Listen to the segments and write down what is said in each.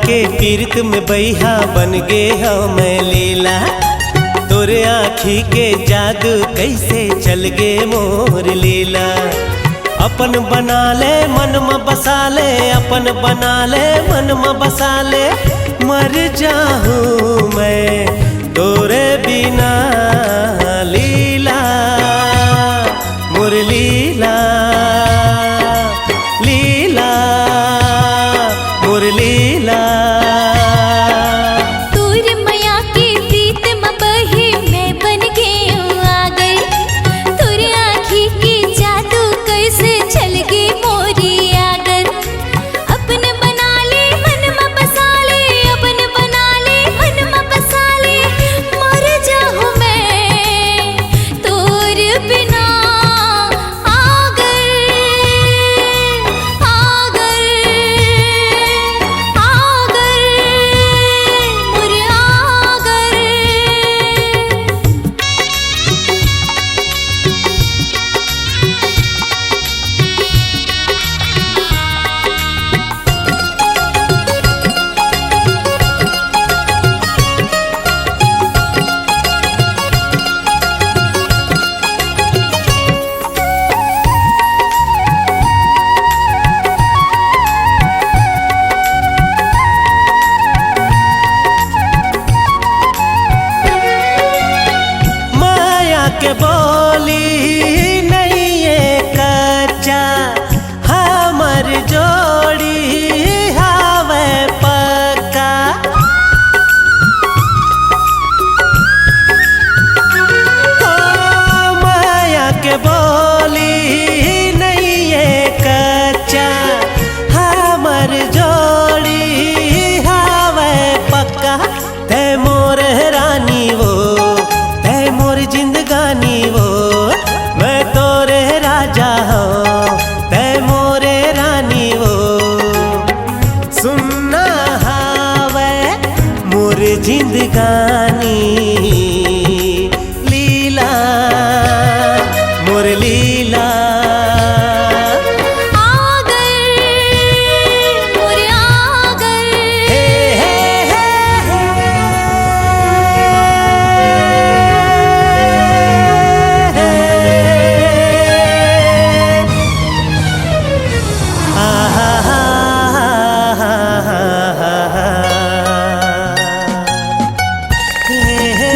के पीरत में बैहा बन गे हम लीला। तोरे आँखी के जादू कैसे चल गे मोर लीला। अपन बना ले मन में बसा ले, अपन बना ले मन में बसा ले। मर जाऊं मैं तोरे बिना लीला, मोर लीला लीला मोर लीला। तोर माया के प्रीत में बहे मैं बन के आ गई। तोर आँखी के जादू कैसे चल गे मोरी आगर। अपन बना ले मन में बसा ले, अपन बना ले मन में बसा ले। मर जाऊं मैं तोर बिना आगर आगर आगर मोर आगर। माया के बोली नहीं ये कच्चा, हमर जोड़ी हावे पक्का। ओ माया के बोली नहीं ये कच्चा, हमर जोड़ी हावे पक्का। ते मोर रानी वो, ते मोर जिंदगानी वो, मैं तोरे राजा हूँ ते मोरे रानी वो। सुनना हावे मोर जिंदगानी लीला, मोर लीला। आगर मोर आगर हे हे हे हे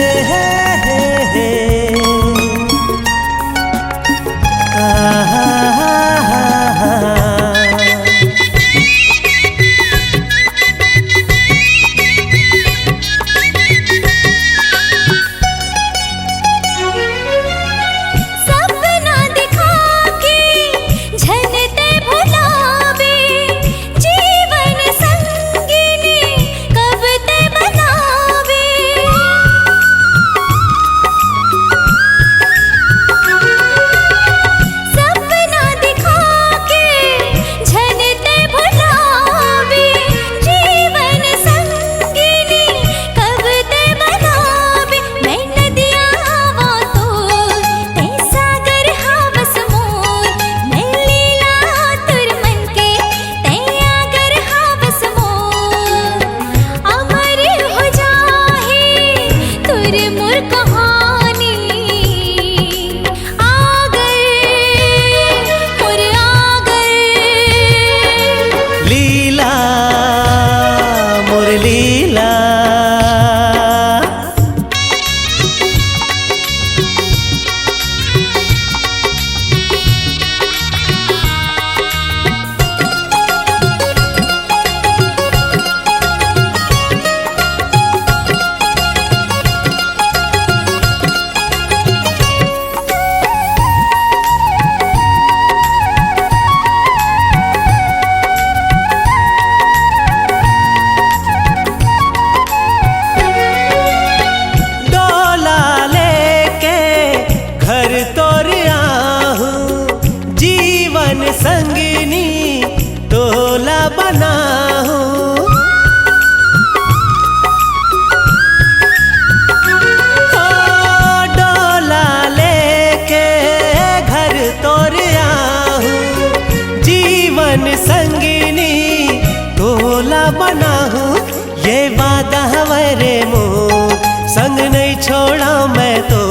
रे मोर, संग नहीं छोड़ा मैं तो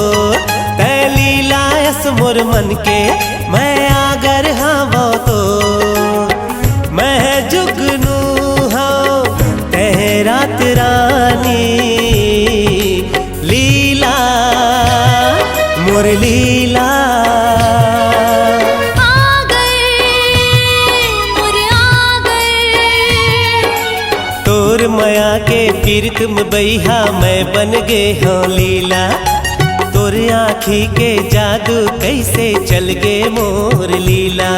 तैली लायस मोर मन के, मैं आगर हवा तो मैं जुगनू हूँ तेरा रानी, लीला मोर लीला तोर माया के पीरत में बैहा मैं बन गे हूँ लीला, तोर आँखी के जादू कैसे चल गे मोर लीला।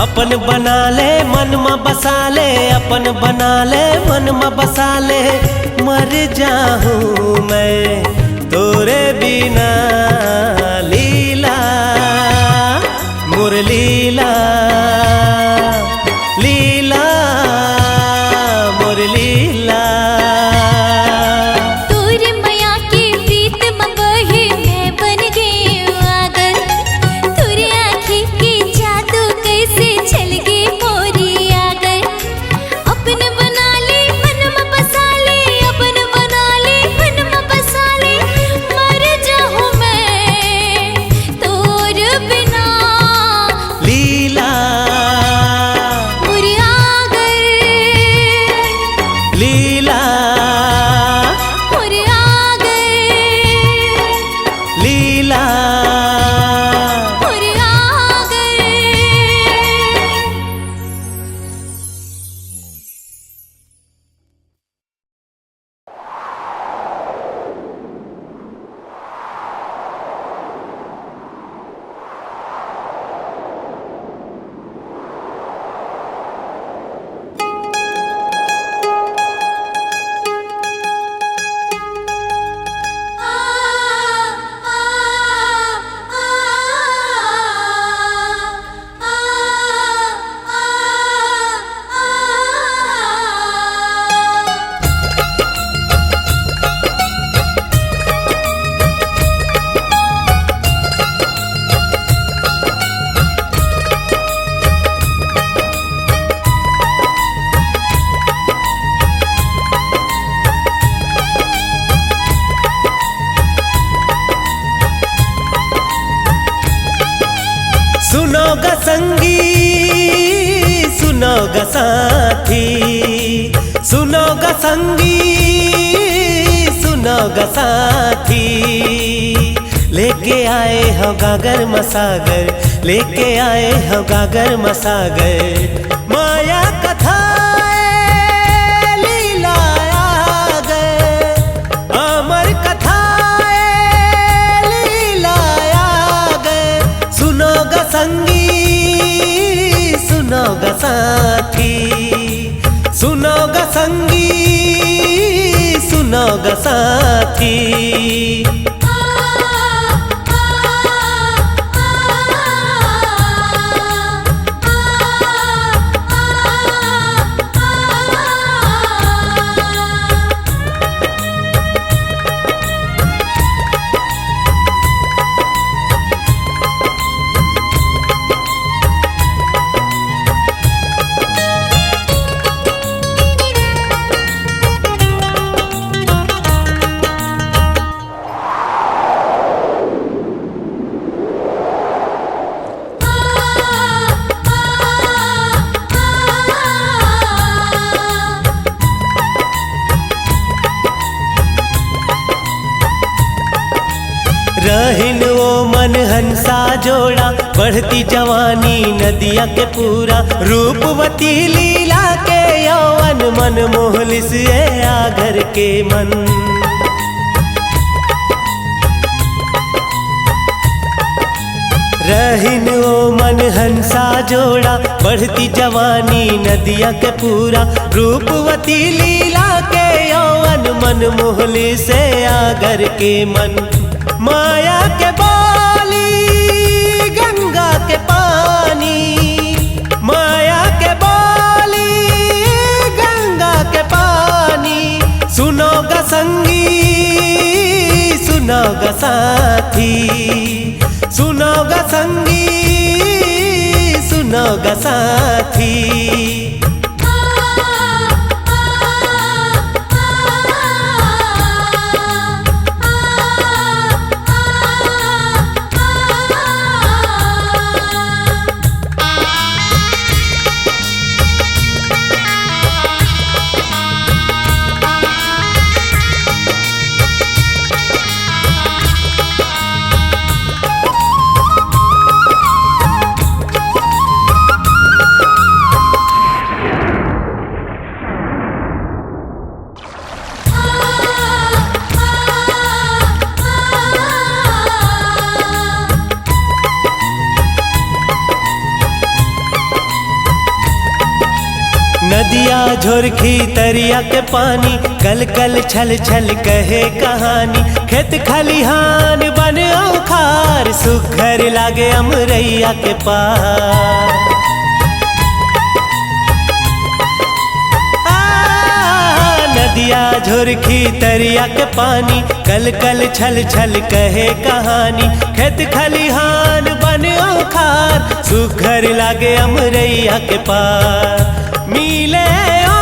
अपन बना ले मन में बसा ले, अपन बना ले मन में बसा ले, मर जाऊँ मैं तोरे बिना लीला मोर लीला, लीला मोर लीला। तोर माया के प्रीत में बहे मैं बन गई आगर, तोर आँखी के जादू कैसे चल गे मोरी आगर। अपन बना ले मन में बसा ले, अपन बना ले मन में बसा ले, मर जाऊँ मैं तोर बिना लीला मोरी आगर, लीला मोरी आगर, लीला मोरी आगर। सुनो ग संगी सुनो ग साथी, सुनो ग संगी सुनो ग साथी, लेके आए हो गागर मसागर, लेके आए हो गागर मसागर, माया कथा लीला आगर, अमर कथा लीला आगर। सुनो ग संगी सुनो ग साथी, सुनो ग संगी सुनो ग साथी। रहिन वो मन हंसा जोड़ा, बढ़ती जवानी नदिया के पूरा, रूपवती लीला के यौवन मन मोहलिस ये आगर के मन। रहिन वो मन हंसा जोड़ा, बढ़ती जवानी नदिया के पूरा, रूपवती लीला के यौवन मन मोहलिस ये आगर के मन। माया के बाली गंगा के पानी, माया के बाली गंगा के पानी, सुनो ग संगी सुनो ग साथी, सुनो ग संगी सुनो ग साथी। नदिया झोरखी तरिया के पानी कल कल छल छल कहे कहानी। खेत खलिहान बन औखार सुघर लागे अमरैया के पार। नदिया झोरखी तरिया के पानी कल कल छल छल कहे कहानी। खेत खलिहान बन औखार सुघर लागे अमरैया के पार। मिले ओ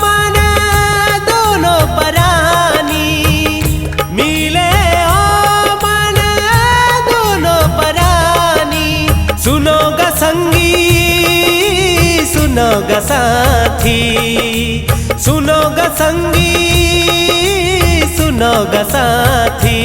मन दोनों परानी, मिले ओ मन दोनों परानी। सुनो गा संगी सुनो गा साथी, सुनो गा संगी सुनो गा साथी।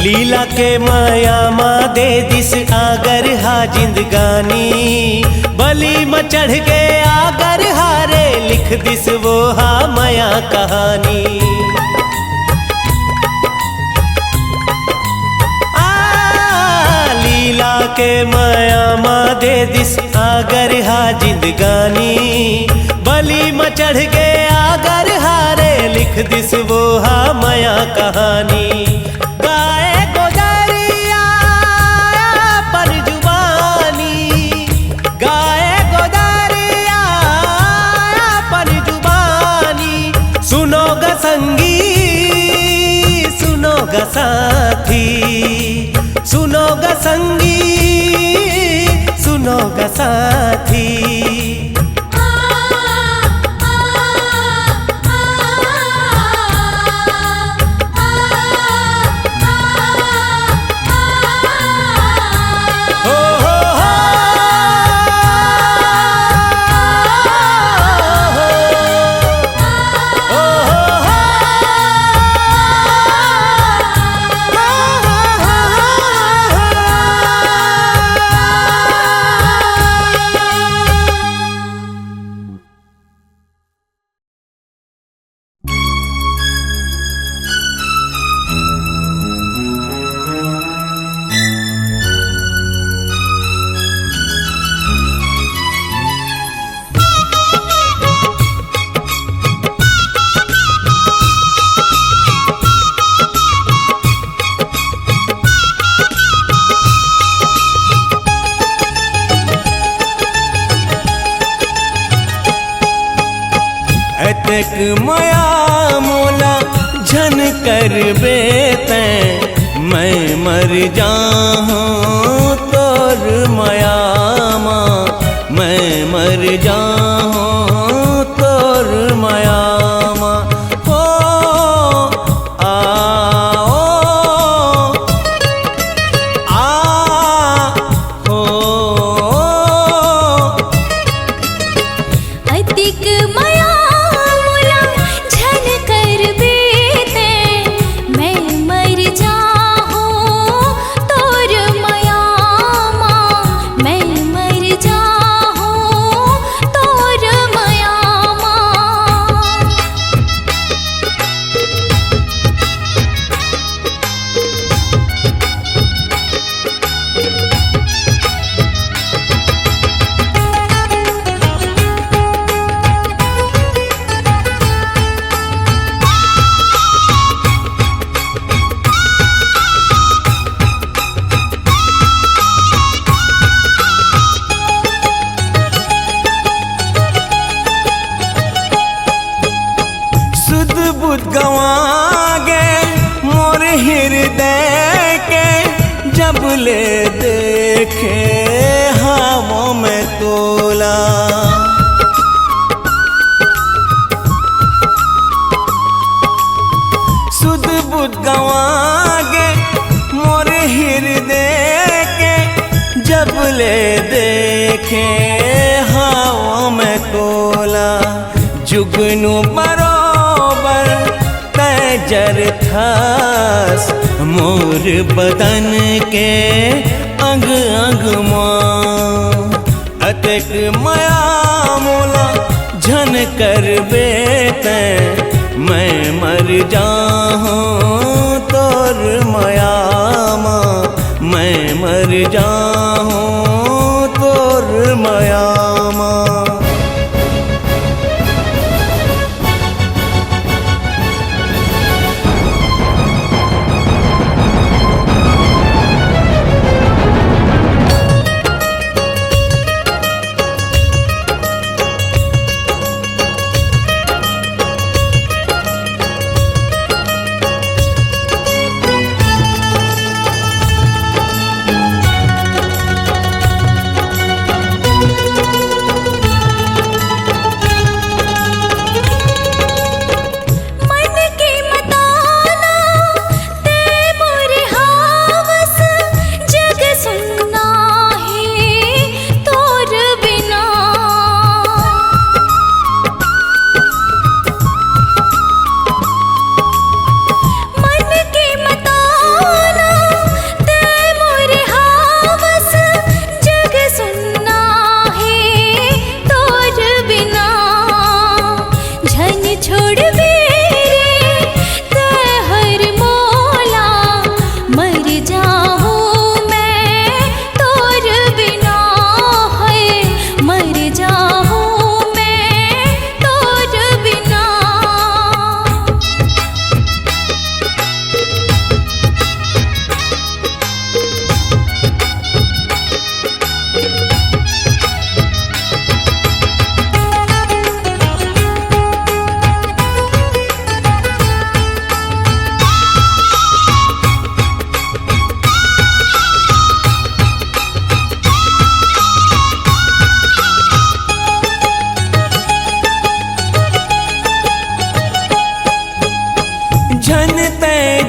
लीला के माया माँ दे दिस आगर हा जिंदगानी। बली में चढ़ के आगर हारे लिख दिस वो हा माया कहानी। लीला के माया माँ दे दिस आगर हा जिंदगानी। बली में चढ़ के आगर हारे लिख दिस वो हा माया कहानी। साथी सुनो गा संगी सुनो गा साथी। अतक माया मोला झन कर बेते। मैं मर जाऊँ तोर माया माँ, मैं मर जाऊँ तोर माया माँ। हो आओ आ हो अतिक माया गवा गे मोर हृदय के जब ले देखे हावों में तोला। गवा गे मोर हृदय के जब ले देखे हवा में तोला जुगनू बरोबर तैजर थास मोर बदन के अंग अंग मां अतक माया मोला झन कर बेते मैं मर जाऊं तोर माया मां मैं मर जाऊं तोर माया मां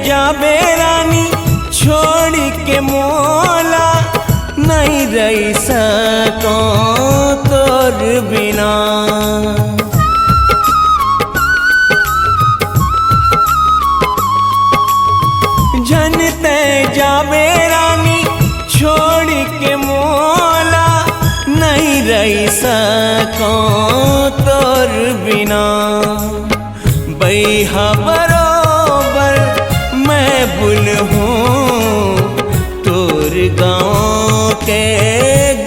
जाबे रानी छोड़ के मोला नहीं रही सको तोर बिना जनते जाबे रानी छोड़ के मोला नहीं रही सको तोर बिना बैहा बरोबर मैं बुल हूँ तोर गाँव के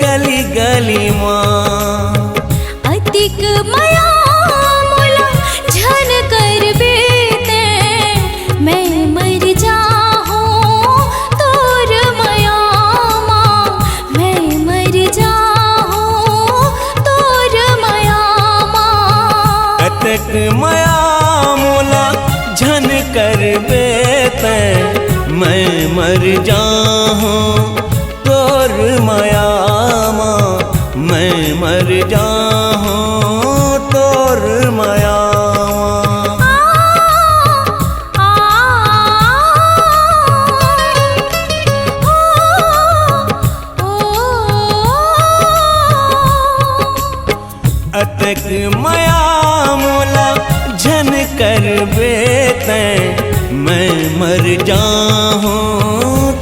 गली गली माँ अतिक माया मोला झन कर बेते मैं मर जाऊं तोर माया माँ मैं मर जाऊं तोर माया माँ अतक माया मोला झन कर बेते मैं मर जाऊं तोर माया माँ मैं मर जाऊं तोर माया अतक माया मोला झन कर बेते मैं मर जाऊं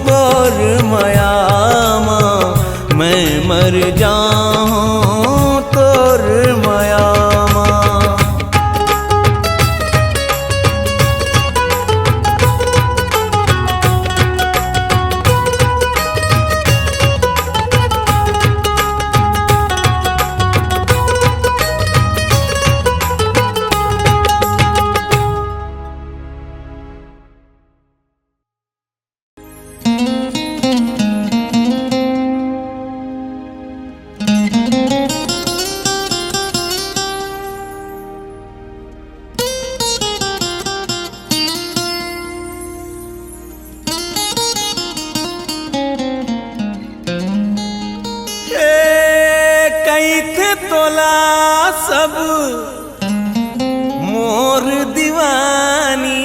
तोर माया माँ मैं मर जाऊं तोर माया माँ तोला सब मोर दीवानी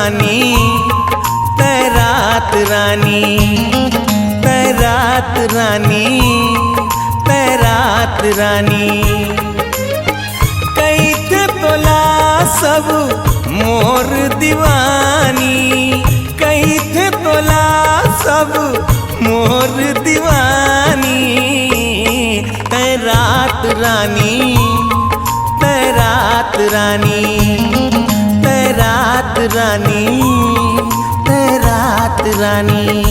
रानी तैरात रानी तैरात रानी तैरात रानी कई थे तोला सब मोर दीवानी कई थे तोला सब मोर दीवानी तैरात रानी तैरात रानी तैरात रानी तैरात रानी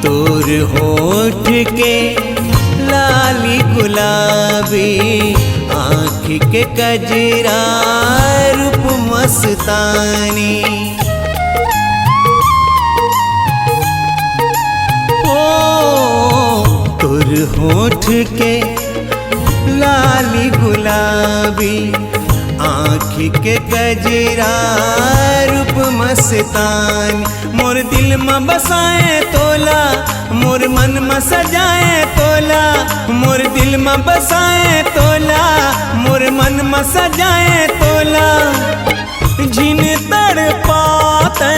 तोर होठ के लाली गुलाबी आँख के कजरा रूप मस्तानी ओ तोर होठ के लाली गुलाबी आँख के कजरा रूप मस्तानी मोर दिल में बसाए तोला मोर मन में सजाए तोला मोर दिल में बसाए तोला मोर मन में सजाए तोला जिन तड़ पाते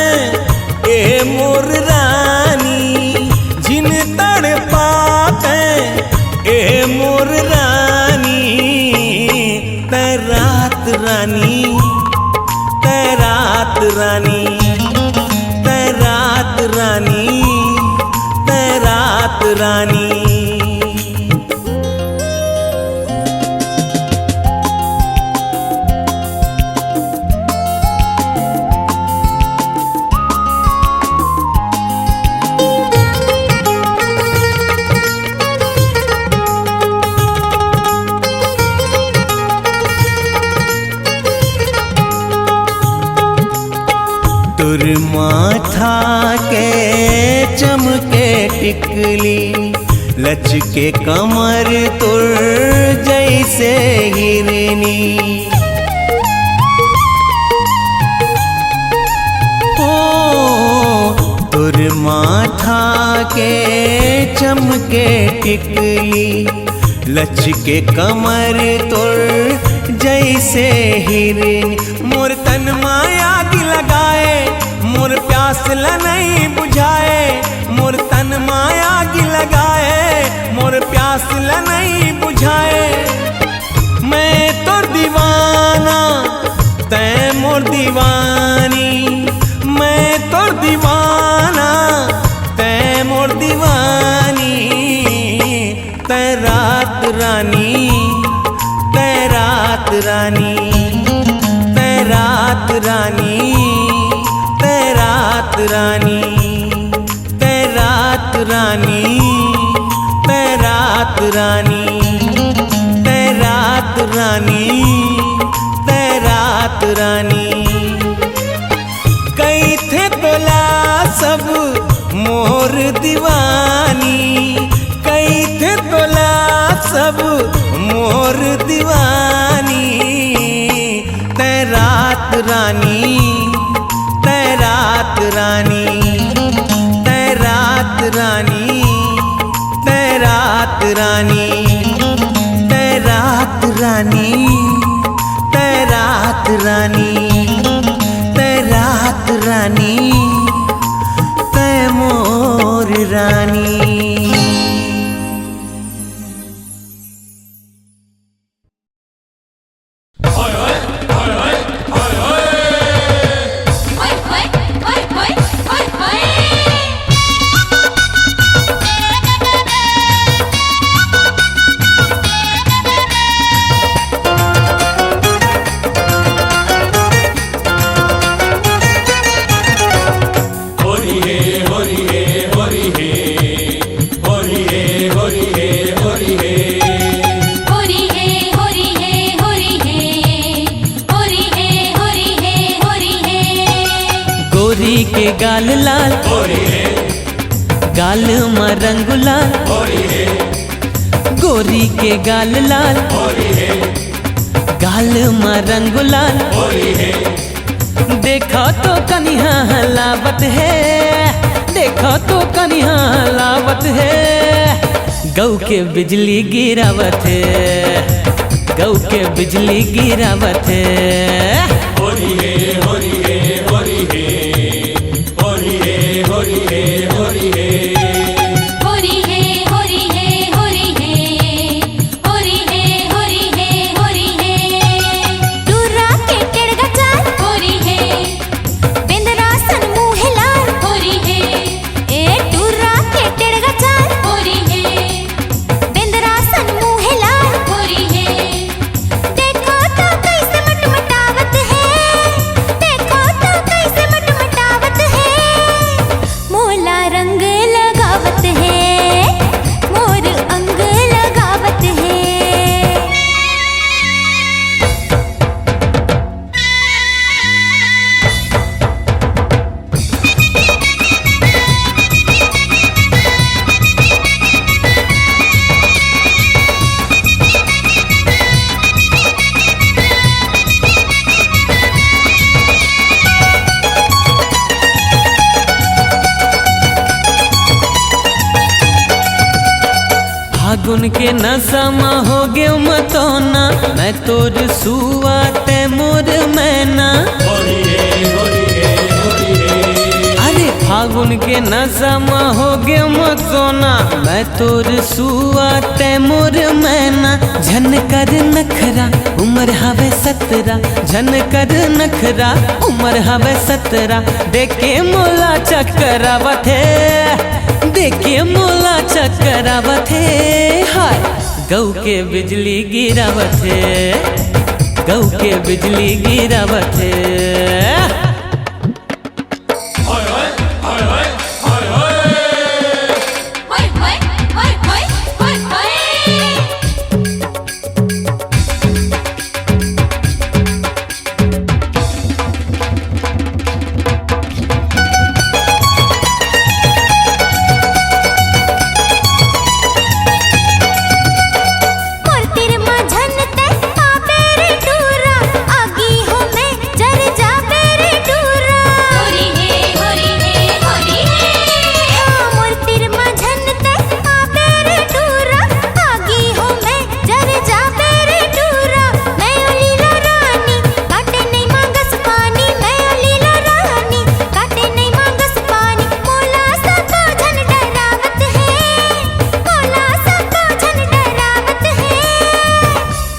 ए मोर रानी जिन तड़ पाते ए मोर रानी तैरात रानी तैरात रानी तैरात रानी तैरात रानी तुर माथा के चमके टिकली लचके कमर तुर जैसे हिरनी ओ तुर माथा के चमके टिकली लचके कमर तुर जैसे हिरनी मोर तन माया लगाए मोर प्यास ला नहीं बुझाए मोर तन माया की लगाए मोर प्यास ला नहीं बुझाए मैं तो दीवाना तै मोर दीवानी मैं तो दीवाना तै मोर दीवानी तैरात रानी तैरात रानी तैरात रानी तैरात रानी तैरात रानी तैरात रानी तैरात रानी तैरात रानी कई थे तोला सब मोर दीवानी कई थे तोला सब मोर दीवानी तैरात रानी तैरात रानी तैरात रानी तैरात रानी तैरात रानी तैरात रानी तैरात रानी तैमोर रानी होरी हे गोरी के गाल लाल गाल में रंग लाल गोरी के गाल लाल गाल में रंग लाल देखो तो कन्हा हलावत है देखो तो कन्हा हलावत है गौ के बिजली गिरावत है गौ के बिजली गिरावत है होरी है होरी है होरी है होरी है होरी है होरी है होरी है होरी है होरी है होरी है होरी है होरी है टूरा के टेड़गा चाल होरी है बेंदरासन मुँह लाल होरी है ए टूरा के टेड़गा चाल होरी है बेंदरासन मुँह लाल होरी है देखो तो कैसे मटमटावत है देखो तो कैसे मटमटावत है मोला रंग लगावत है मोर अंग लगावत है फागुन के नशा में हो गए मतोना मैं तोर सुआ ते मोर मैना होरी है होरी है होरी है अरे फागुन के नशा में हो गए मतोना मैं तोर सुआ ते मोर मैना झन कर नखरा उम्र हवे 17 झन कर नखरा उम्र हवे 17 देखे मोला चक्करावत है देखे मोला चक्करावत है हाय गौ के बिजली गिरावत है गौ के बिजली गिरावत है हाय हाय हाय हाय हाय हाय होय होय होय होय होय होय मोर तिर माझन ते पापे रे टूरा आगी हो मैं जर जाबे रे टूरा होरी है होरी है मोर तिर माझन ते पापे रे टूरा आगी हो मैं जर जाबे रे टूरा मैं लीला रानी काटे नहीं मांगस पानी मैं लीला रानी काटे नहीं मांगस पानी मोला सा को झन डरावत है मोला सा को झन डरावत है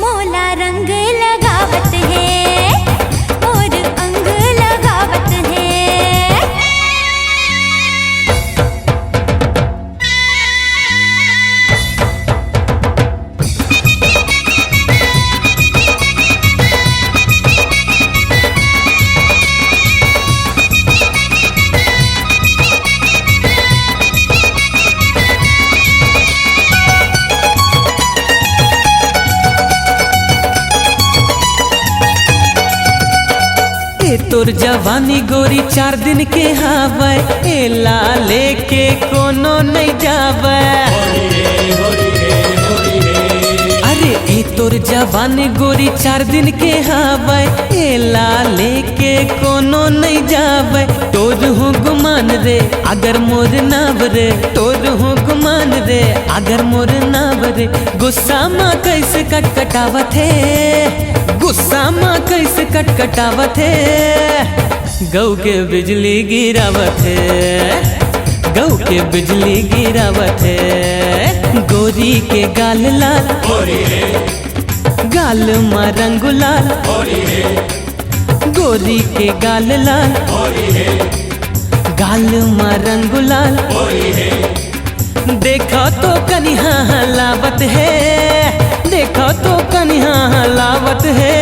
मोला रंग लगावत है मोर अंग लगावत है ए तोर जवानी गोरी 4 दिन के हावै ए लाले के कोनो नहीं जावै अरे ए तोर जवानी गोरी 4 दिन के हावै ए लाले के कोनो नहीं जावै तोर हूँ गुमान रे अगर मोर नाव रे तोर हूँ गुमान रे अगर मोर नाव रे गुस्सा माँ कैसे कटकटावत है गुस्सा माँ कैसे कटकटावत है गौ के बिजली गिरावत है गौ के बिजली गिरावत है गोरी के गाल लाल होरी है गाल में रंग लाल होरी है गोरी के गाल लाल होरी है गाल में रंग लाल होरी है देखो तो कन्हा हलावत है देखो तो कन्हा हलावत है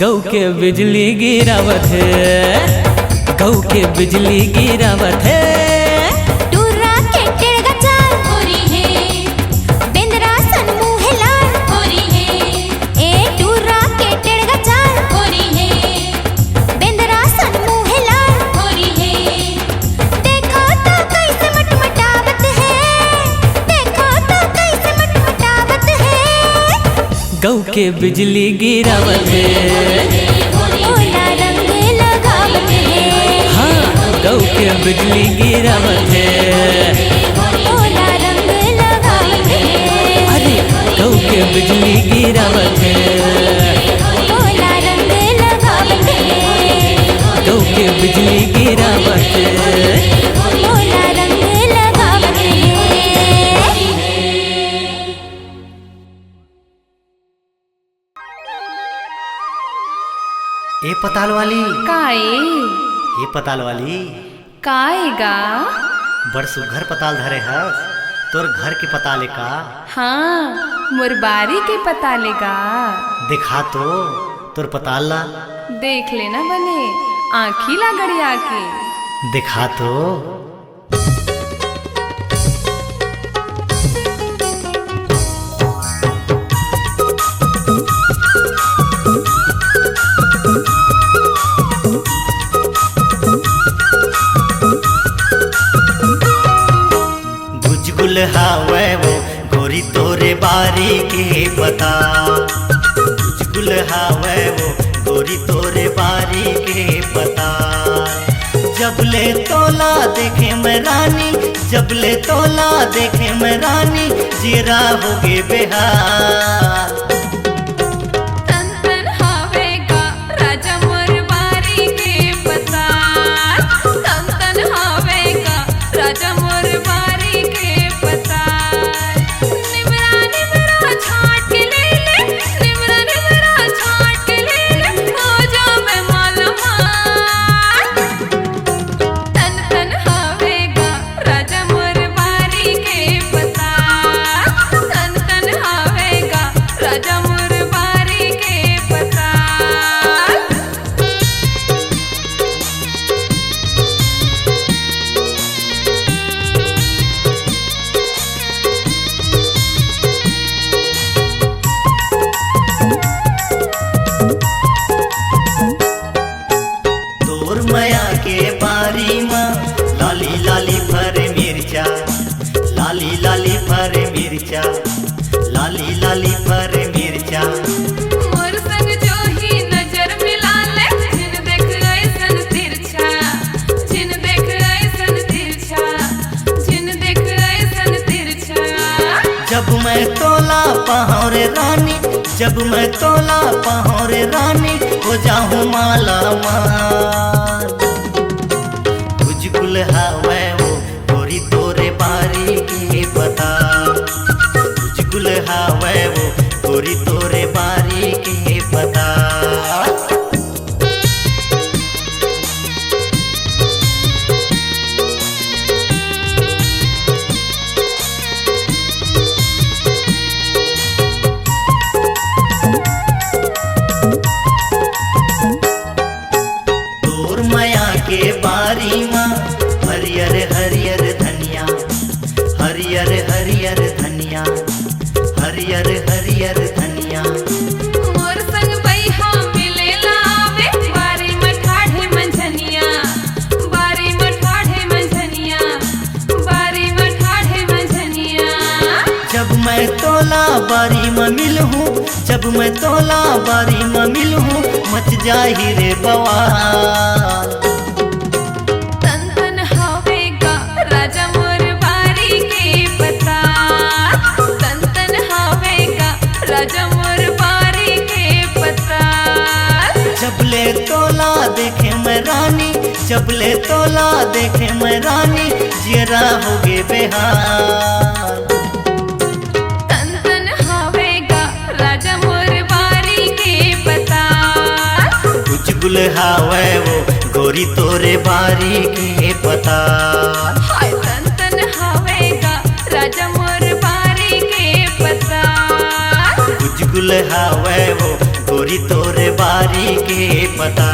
गौ के बिजली गिरावत है गौ के बिजली गिरावत है टूरा के टेड़गा चाल होरी है बेंदरासन मुँह लाल होरी है ए टूरा के टेड़गा चाल होरी है बेंदरासन मुँह लाल होरी के बिजली गिरावत ओला रंग लगावत है हाँ गौ के बिजली गिरावत ओला रंग लगावत है अरे गौ के बिजली गिरावत ओला रंग लगावत है गौ के बिजली गिरावत ओला रंग लगावत है ए पताल वाली काए ए पताल वाली काएगा बड़ सुघर पताल धरे हस तोर घर के पताले का हाँ मुरबारी के पता लेगा दिखा तो तोर पताल ला देख लेना बने आँखी ला गड़िया के दिखा तो गुजगुल हावे वो गोरी तोरे बारी के पता गुजगुल हावे वो गोरी तोरे बारी के पता जबले तोला देखे मैं रानी जबले तोला देखे मैं रानी जीरा होगे बेहार तन तन हावेगा राजा मुरबारी के पता तन तन हावेगा राजा मुरबारी के पता निमरा निमरा छाट के ले ले निमरा निमरा छाट के ले ले हो जा मैं मालूमात तन तन हावेगा राजा मुरबारी के पता तन तन हावेगा राजा मुरबारी के पता तोर मया के बारी माँ लाली लाली भर मिर्चा लाली लाली भर मिर्चा लाली लाली भर मिर्चा मोर संग जो ही नजर मिला ले जिन देख ऐसन तिरछा जिन देख ऐसन तिरछा जिन देख ऐसन तिरछा जब मैं तोला पहौरे रानी जब मैं तोला पहौरे रानी हो जाऊँ माला माल गुजगुल हावे वो गोरी तोरे बारी के पता गुजगुल हावे वो गोरी तोरे बारी के पता तोर मया के बारी माँ हरियर हरियर धनिया हरियर हरियर धनिया हरियर हरियर धनिया मोर संग बैहा मिले लावे बारी मठाढ़े मंझनिया बारी मठाढ़े मंझनिया बारी मठाढ़े मंझनिया जब मैं तोला बारी में मिलूँ जब मैं तोला बारी में मिलूँ मच जाही रे बवाल तन तन हावेगा राजा मुरबारी के पता तन तन हावेगा राजा मुरबारी के पता जबले तोला देखे मैं रानी जबले तोला देखे मैं रानी जीरा होगे बेहाल तन तन हावेगा राजा मुरबारी के पता गुजगुल हावे वो गोरी तोरे बारी के पता हाय तन तन हावेगा राजा मुरबारी के पता गुजगुल हावे वो गोरी तोरे बारी के पता